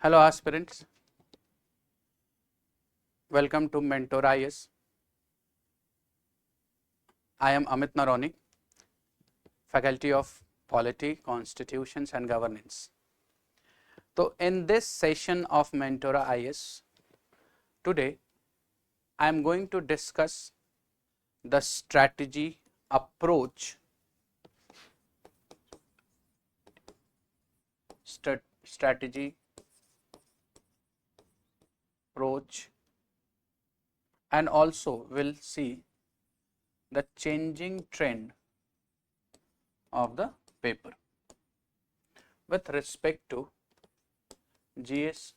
Hello aspirants, welcome to Mentora IAS. I am Amit Naroni, Faculty of Polity, Constitutions and Governance. So, in this session of Mentora IAS, today I am going to discuss the strategy approach, strategy approach, and also will see the changing trend of the paper with respect to GS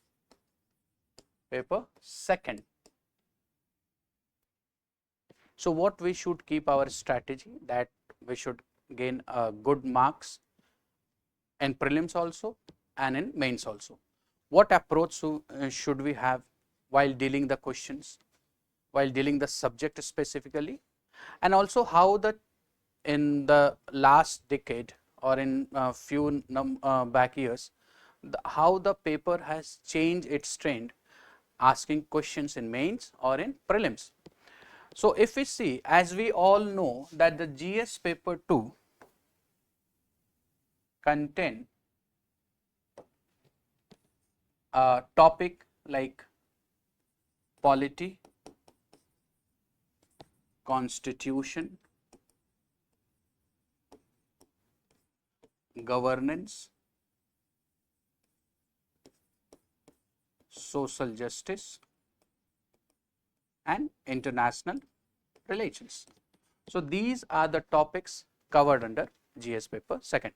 paper second. So, what we should keep our strategy, that we should gain good marks in prelims also and in mains also. What approach should we have while dealing the questions, while dealing the subject specifically, and also how in the last decade or in few back years, how the paper has changed its trend, asking questions in mains or in prelims. So, if we see, as we all know that the GS paper 2 contain a topic like polity, constitution, governance, social justice and international relations. So, these are the topics covered under GS paper second.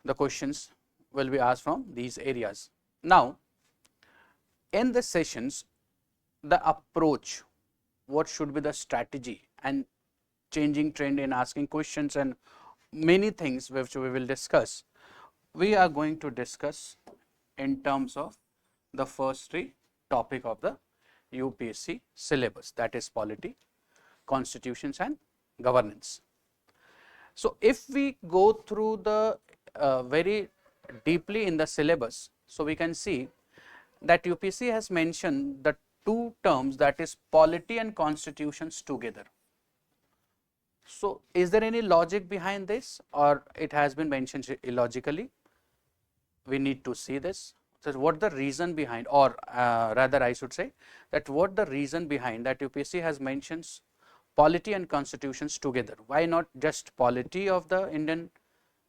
The questions will be asked from these areas. Now, in the sessions, the approach, what should be the strategy and changing trend in asking questions and many things which we will discuss, we are going to discuss in terms of the first three topic of the UPSC syllabus, that is polity, constitutions and governance. So, if we go through the very deeply in the syllabus, so we can see that UPSC has mentioned the two terms, that is polity and constitutions together. So, is there any logic behind this, or it has been mentioned illogically? We need to see this. So, what the reason behind, or rather I should say that what the reason behind that UPSC has mentioned polity and constitutions together. Why not just polity of the Indian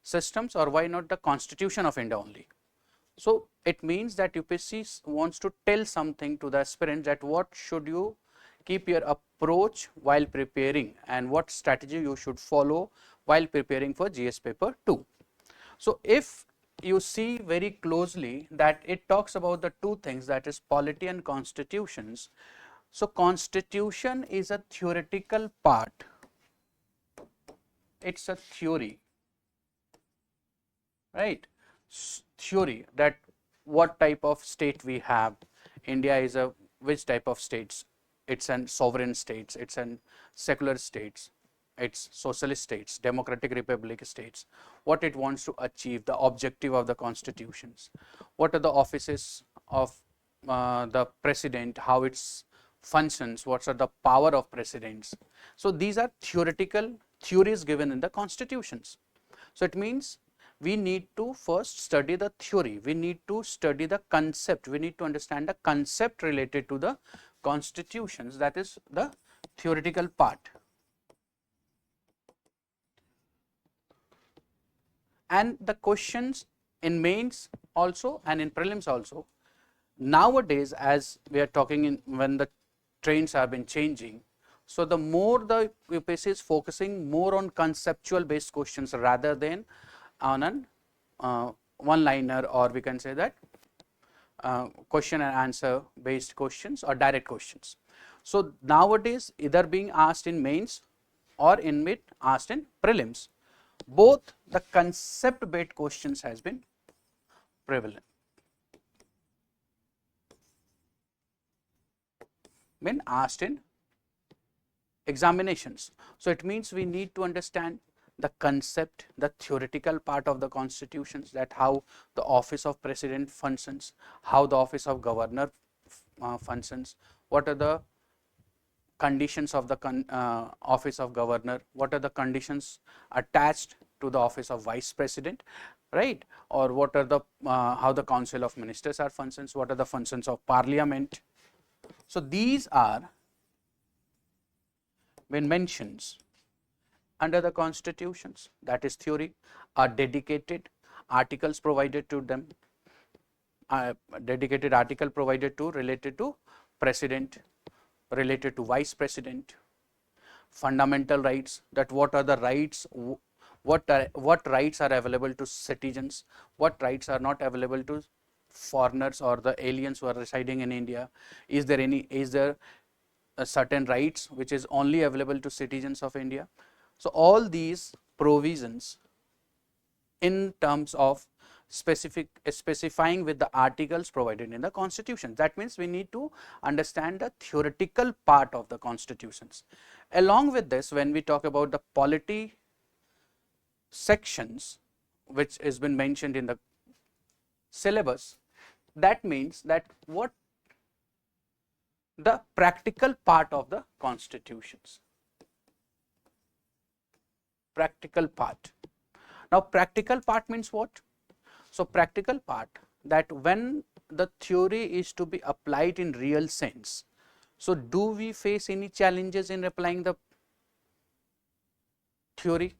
systems, or why not the constitution of India only? So, it means that UPSC wants to tell something to the aspirant, that what should you keep your approach while preparing and what strategy you should follow while preparing for GS paper 2. So, if you see very closely that it talks about the two things, that is polity and constitutions. So, constitution is a theoretical part, it is a theory, right, theory that what type of state we have. India is a which type of states, it is an sovereign states, it is an secular states, its socialist states, democratic republic states, what it wants to achieve, the objective of the constitutions, what are the offices of the president, how its functions, what are the power of presidents. So, these are theoretical theories given in the constitutions. So, it means we need to first study the theory, we need to study the concept, we need to understand the concept related to the constitutions, that is the theoretical part. And the questions in mains also and in prelims also, nowadays as we are talking in when the trends have been changing. So, the more the UPSC is focusing more on conceptual based questions rather than on an one liner, or we can say that question and answer based questions or direct questions. So, nowadays either being asked in mains or in mid asked in prelims, both the concept based questions has been prevalent, been asked in examinations. So, it means we need to understand the concept, the theoretical part of the constitutions, that how the office of president functions, how the office of governor functions, what are the conditions of the office of governor, what are the conditions attached to the office of vice president, right, or what are the how the council of ministers are functions, what are the functions of parliament. So these are when mentions under the constitutions, that is theory, are dedicated articles provided to them, dedicated article provided to related to president, related to vice president, fundamental rights, that what are the rights, what rights are available to citizens, what rights are not available to foreigners or the aliens who are residing in India, is there a certain rights which is only available to citizens of India. So all these provisions in terms of specifying with the articles provided in the constitution. That means we need to understand the theoretical part of the constitutions. Along with this, when we talk about the polity sections which has been mentioned in the syllabus, that means that what the practical part of the constitutions, practical part. Now practical part means what? So practical part, that when the theory is to be applied in real sense, so do we face any challenges in applying the theory?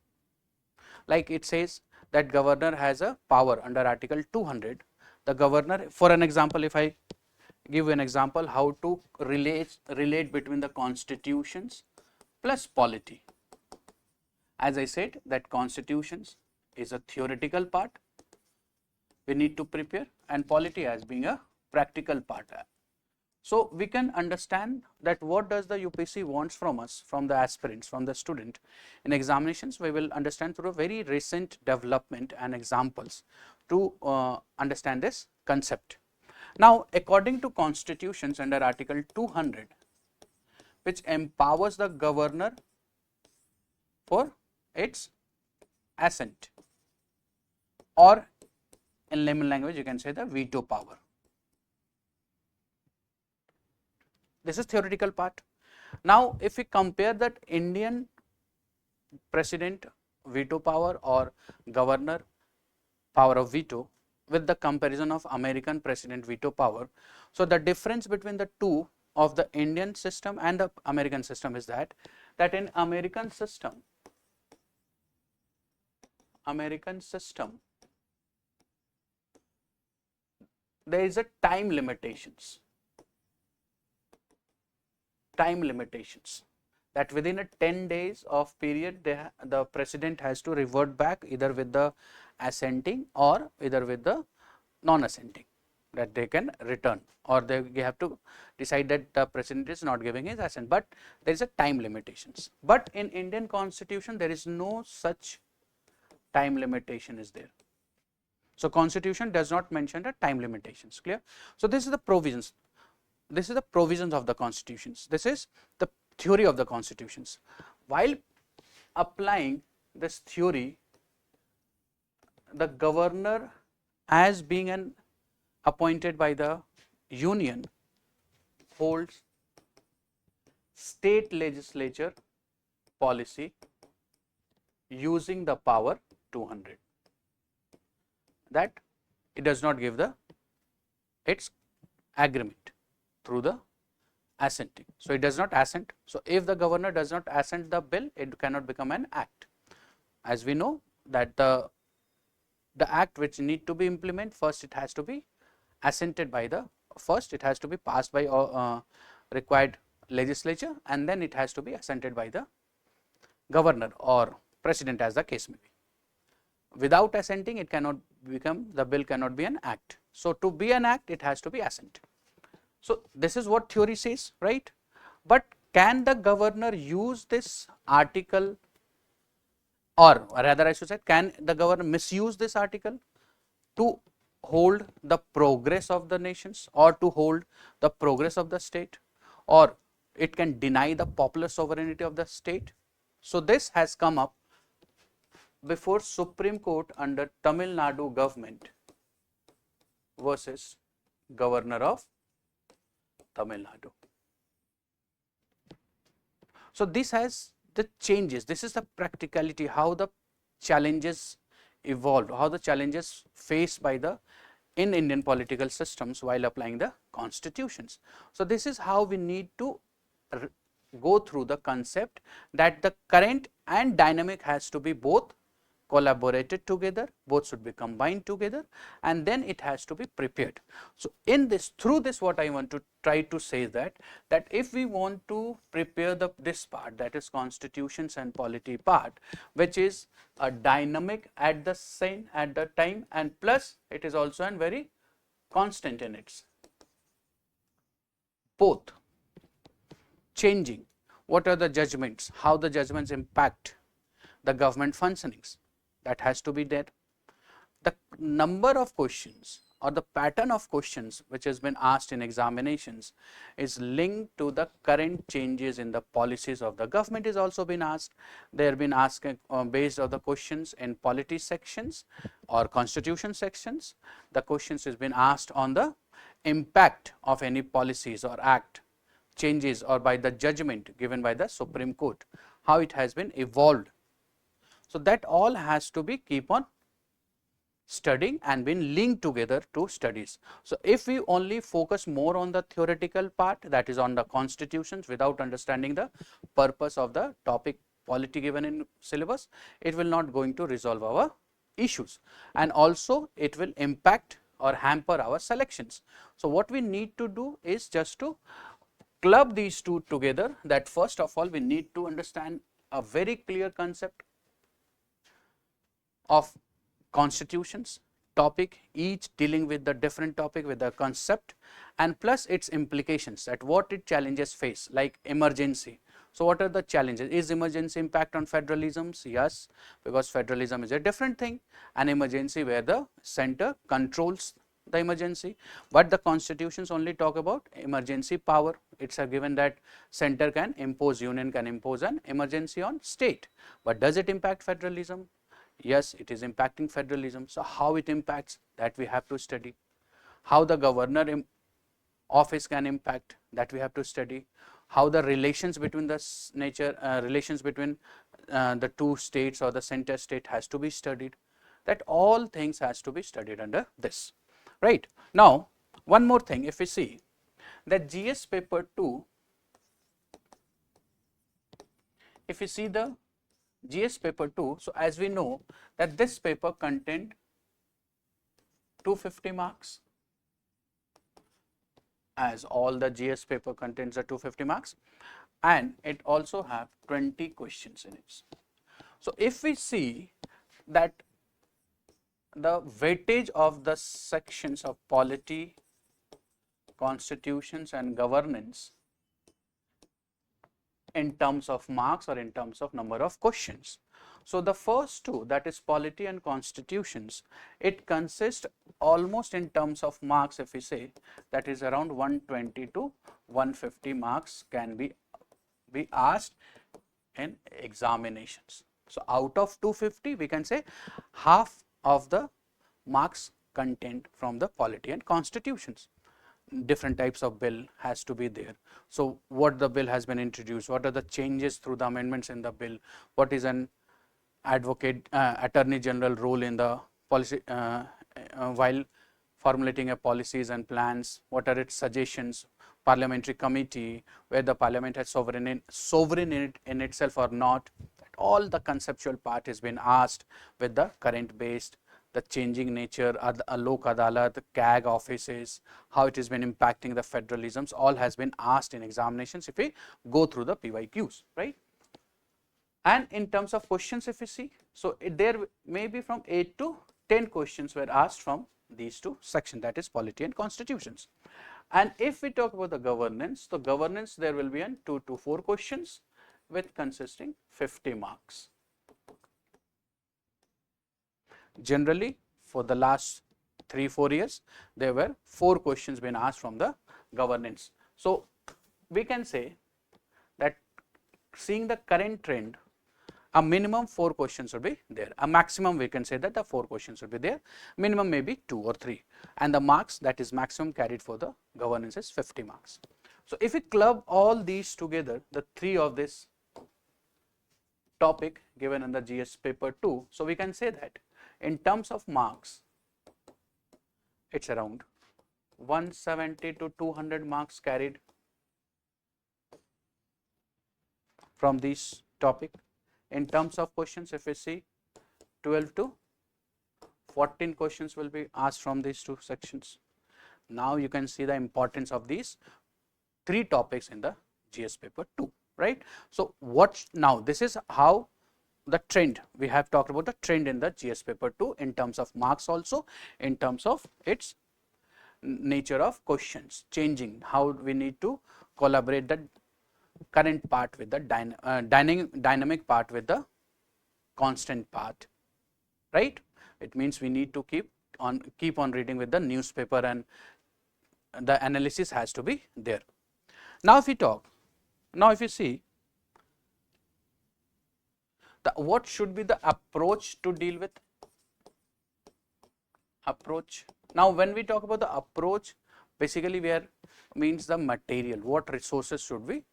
Like it says that governor has a power under article 200, the governor, for an example, if I give an example how to relate between the constitutions plus polity. As I said that constitutions is a theoretical part we need to prepare, and polity as being a practical part. So we can understand that what does the UPSC wants from us, from the aspirants, from the student. In examinations we will understand through a very recent development and examples to understand this concept. Now according to constitutions under article 200, which empowers the governor for its assent, or in layman language you can say the veto power. This is theoretical part. Now if we compare that Indian president veto power or governor power of veto with the comparison of American president veto power, so the difference between the two of the Indian system and the American system is that in American system there is a time limitations, that within a 10 days of period the president has to revert back either with the assenting or either with the non-assenting, that they can return, or they have to decide that the president is not giving his assent, but there is a time limitations. But in Indian constitution there is no such time limitation is there. So constitution does not mention the time limitations, clear? So this is the provisions. This is the provisions of the constitutions. This is the theory of the constitutions. While applying this theory, the governor as being an appointed by the union holds state legislature policy using the power 200, that it does not give the its agreement through the assenting. So it does not assent. So if the governor does not assent the bill, it cannot become an act. As we know that the act which need to be implemented, first it has to be assented by the, first it has to be passed by required legislature, and then it has to be assented by the governor or president as the case may be. Without assenting it cannot become, the bill cannot be an act. So to be an act it has to be assent. So this is what theory says, right? But can the governor use this article, or rather I should say, can the governor misuse this article to hold the progress of the nations or to hold the progress of the state, or it can deny the popular sovereignty of the state? So this has come up before Supreme Court under Tamil Nadu government versus Governor of Tamil Nadu. So this has the changes, this is the practicality, how the challenges evolved, how the challenges faced by the in Indian political systems while applying the constitutions. So this is how we need to go through the concept that the current and dynamic has to be both collaborated together, both should be combined together, and then it has to be prepared. So in this, through this, what I want to try to say that if we want to prepare this part, that is constitutions and polity part, which is a dynamic at the time, and plus it is also a very constant in its both changing. What are the judgments, how the judgments impact the government functionings, that has to be there. The number of questions or the pattern of questions which has been asked in examinations is linked to the current changes in the policies of the government is also been asked. They have been asked based on the questions in polity sections or constitution sections. The questions has been asked on the impact of any policies or act changes or by the judgment given by the Supreme Court, how it has been evolved. So that all has to be keep on studying and been linked together to studies. So if we only focus more on the theoretical part, that is on the constitutions, without understanding the purpose of the topic polity given in syllabus, it will not going to resolve our issues, and also it will impact or hamper our selections. So what we need to do is just to club these two together, that first of all we need to understand a very clear concept of constitutions topic, each dealing with the different topic with the concept, and plus its implications, that what it challenges face, like emergency. So what are the challenges? Is emergency impact on federalisms? Yes, because federalism is a different thing, an emergency where the center controls the emergency, but the constitutions only talk about emergency power. It's a given that center can impose, union can impose an emergency on state, but does it impact federalism? Yes, it is impacting federalism. So how it impacts, that we have to study. How the governor office can impact, that we have to study. How the relations between the relations between the two states or the center state has to be studied. That all things has to be studied under this, right? Now one more thing, if we see that GS paper 2, if we see the GS paper 2, so as we know that this paper contained 250 marks, as all the GS paper contains the 250 marks, and it also have 20 questions in it. So if we see that the weightage of the sections of polity, constitutions and governance in terms of marks or in terms of number of questions. So the first two, that is polity and constitutions, it consists almost in terms of marks, if we say, that is around 120 to 150 marks can be asked in examinations. So out of 250, we can say half of the marks contained from the polity and constitutions. Different types of bill has to be there. So what the bill has been introduced, what are the changes through the amendments in the bill, what is an advocate attorney general role in the policy while formulating a policies and plans, what are its suggestions, parliamentary committee, where the parliament has sovereign in itself or not. All the conceptual part has been asked with the current based, the changing nature, Lok Adalat, CAG offices, how it has been impacting the federalisms, all has been asked in examinations if we go through the PYQs, right? And in terms of questions, if we see, so there may be from 8 to 10 questions were asked from these two sections, that is polity and constitutions. And if we talk about the governance, so governance there will be 2 to 4 questions with consisting 50 marks. Generally for the last 3-4 years there were 4 questions been asked from the governance. So we can say that seeing the current trend, A minimum 4 questions will be there, a maximum we can say that the 4 questions will be there, minimum may be 2 or 3, and the marks, that is maximum carried for the governance, is 50 marks. So, if we club all these together, the 3 of this topic given in the GS paper 2, so we can say that in terms of marks, it is around 170 to 200 marks carried from this topic. In terms of questions, if we see, 12 to 14 questions will be asked from these 2 sections. Now, you can see the importance of these 3 topics in the GS paper 2, right. So, what now, this is how the trend, we have talked about the trend in the GS paper 2 in terms of marks, also in terms of its nature of questions changing, how we need to collaborate the current part with the dynamic part with the constant part, right. It means we need to keep on reading with the newspaper, and the analysis has to be there. Now, if you see what should be the approach to deal with approach. Now, when we talk about the approach, basically we are means the material, what resources should we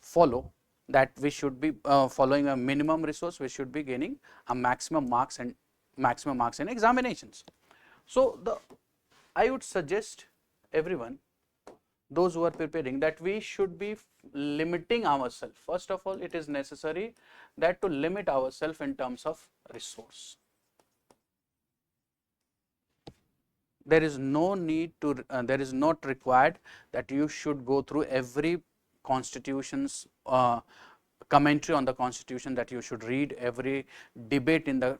follow, that we should be following a minimum resource, we should be gaining a maximum marks in examinations. So, I would suggest everyone, those who are preparing, that we should be limiting ourselves. First of all, it is necessary that to limit ourselves in terms of resource. There is no need to, there is not required that you should go through every constitution's commentary on the constitution, that you should read every debate in the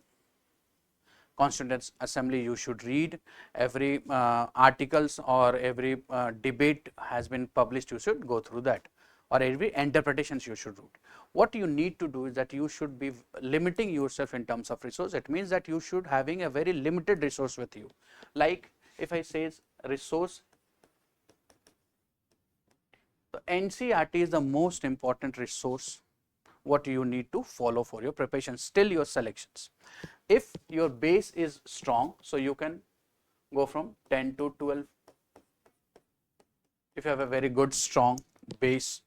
Constituent Assembly, you should read every articles, or every debate has been published, you should go through that, or every interpretations you should read. What you need to do is that you should be limiting yourself in terms of resource. It means that you should having a very limited resource with you. Like if I say resource, the NCERT is the most important resource what you need to follow for your preparation, still your selections. If your base is strong, so you can go from 10 to 12, if you have a very good strong base.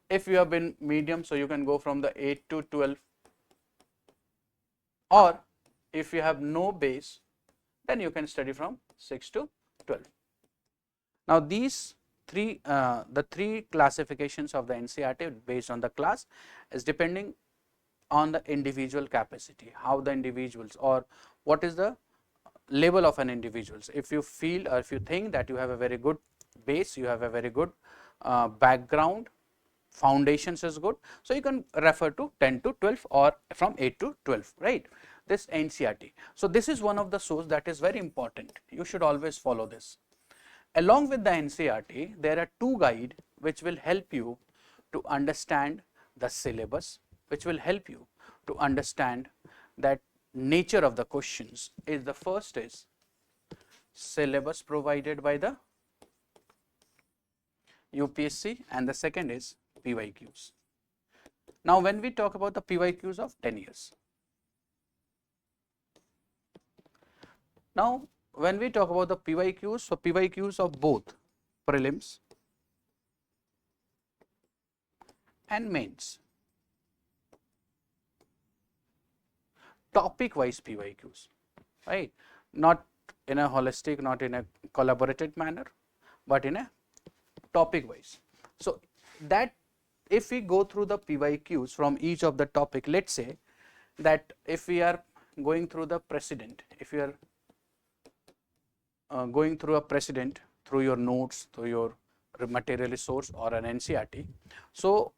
If you have been medium, so you can go from the 8 to 12, or if you have no base, then you can study from 6 to 12. Now, these three, the 3 classifications of the NCERT based on the class is depending on the individual capacity, how the individuals, or what is the level of an individuals. If you feel, or if you think that you have a very good base, you have a very good background, foundations is good, so you can refer to 10 to 12 or from 8 to 12, right, this NCERT. So, this is one of the source that is very important, you should always follow this. Along with the NCERT, there are 2 guides which will help you to understand the syllabus, which will help you to understand that nature of the questions. Is the first is syllabus provided by the UPSC, and the second is PYQs. Now, when we talk about the PYQs of 10 years, now when we talk about the PYQs, so PYQs of both prelims and mains, topic wise PYQs, right, not in a holistic, not in a collaborated manner, but in a topic wise. So, that if we go through the PYQs from each of the topic, let us say that if we are going through the precedent, if you are going through a precedent through your notes, through your material resource or an NCERT. So,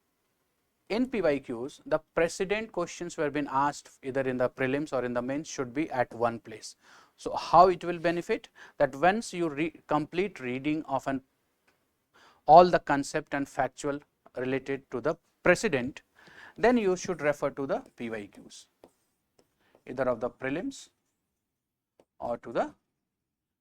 in PYQs, the precedent questions were been asked either in the prelims or in the mains should be at one place. So, how it will benefit? That once you complete reading of all the concept and factual related to the precedent, then you should refer to the PYQs, either of the prelims or to the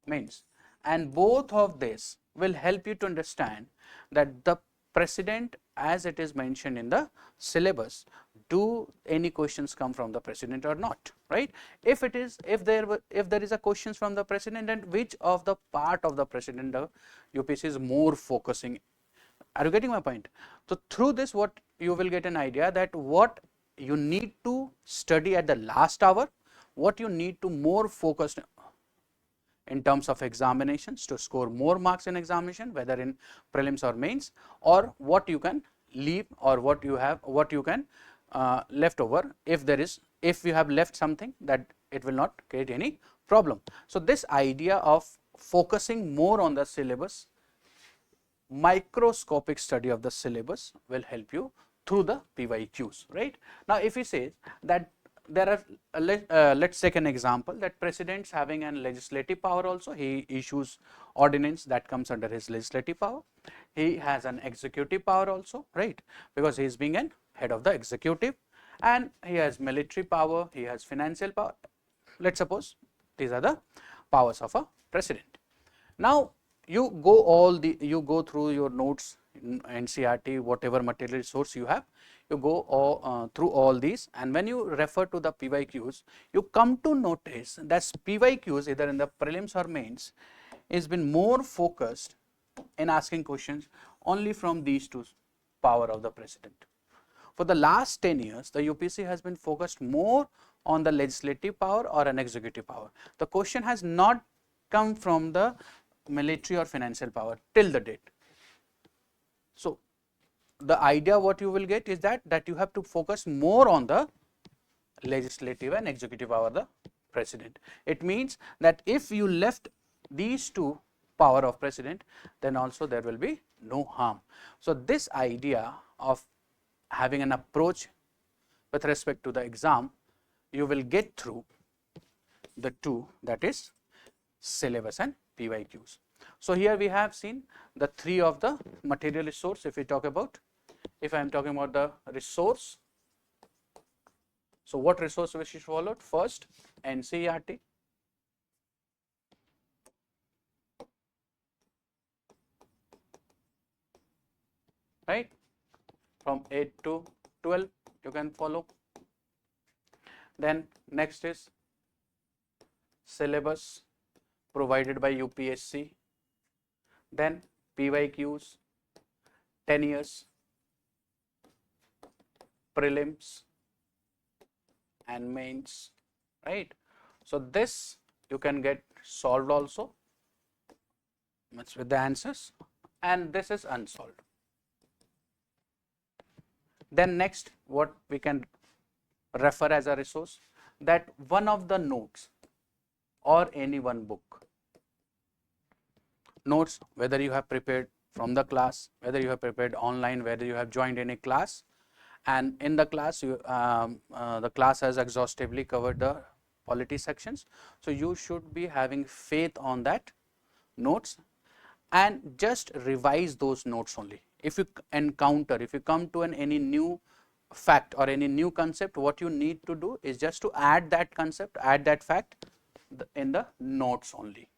mains, and both of this will help you to understand that the precedent as it is mentioned in the syllabus, do any questions come from the precedent or not, right? If it is, if there is a questions from the precedent, and which of the part of the precedent the UPSC is more focusing. Are you getting my point? So through this, what you will get an idea that what you need to study at the last hour, what you need to more focus in terms of examinations to score more marks in examination, whether in prelims or mains, or what you can leave, or what you can left over, if you have left something, that it will not create any problem. So this idea of focusing more on the syllabus, microscopic study of the syllabus, will help you through the PYQs, right? Now if he says that there are, let's take an example, that president's having an legislative power also, he issues ordinance that comes under his legislative power. He has an executive power also, right, because he is being an head of the executive, and he has military power, he has financial power. Let's suppose these are the powers of a president. Now you go through your notes in NCERT, whatever material source you have, you go through all these, and when you refer to the PYQs, you come to notice that PYQs either in the prelims or mains is been more focused in asking questions only from these two power of the president. For the last 10 years, the UPSC has been focused more on the legislative power or an executive power. The question has not come from the military or financial power till the date. So the idea what you will get is that you have to focus more on the legislative and executive power of the president. It means that if you left these two power of president, then also there will be no harm. So this idea of having an approach with respect to the exam, you will get through the two, that is syllabus and PYQs. So here we have seen the three of the material resource. If we talk about, if I am talking about the resource, so what resource we should follow? First, NCERT, right, from 8 to 12 you can follow. Then next is syllabus provided by UPSC, then PYQs, 10 years, prelims and mains, right. So this you can get solved also with the answers, and this is unsolved. Then next, what we can refer as a resource, that one of the notes or any one book. Notes, whether you have prepared from the class, whether you have prepared online, whether you have joined any class, and in the class the class has exhaustively covered the polity sections. So you should be having faith on that notes and just revise those notes only. If you encounter, if you come to any new fact or any new concept, what you need to do is just to add that concept, add that fact in the notes only.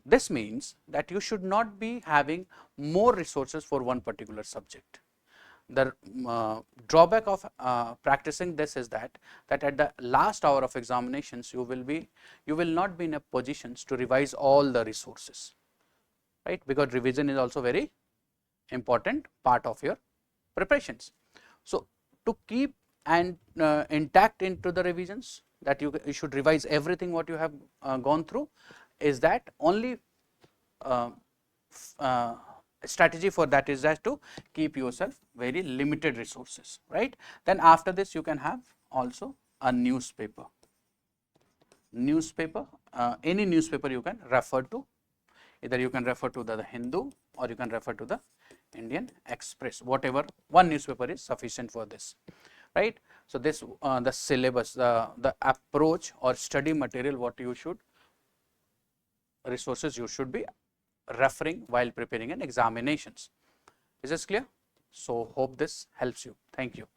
This means that you should not be having more resources for one particular subject. The drawback of practicing this is that at the last hour of examinations, you will not be in a position to revise all the resources, right, because revision is also very important part of your preparations. So to keep and intact into the revisions, that you should revise everything what you have gone through, is that only strategy for that is that to keep yourself very limited resources, right. Then after this you can have also a newspaper, any newspaper you can refer to, either you can refer to the Hindu or you can refer to the Indian Express, whatever one newspaper is sufficient for this, right. So this the syllabus, the approach or study material, what you should resources you should be referring while preparing an examinations. Is this clear? So hope this helps you. Thank you.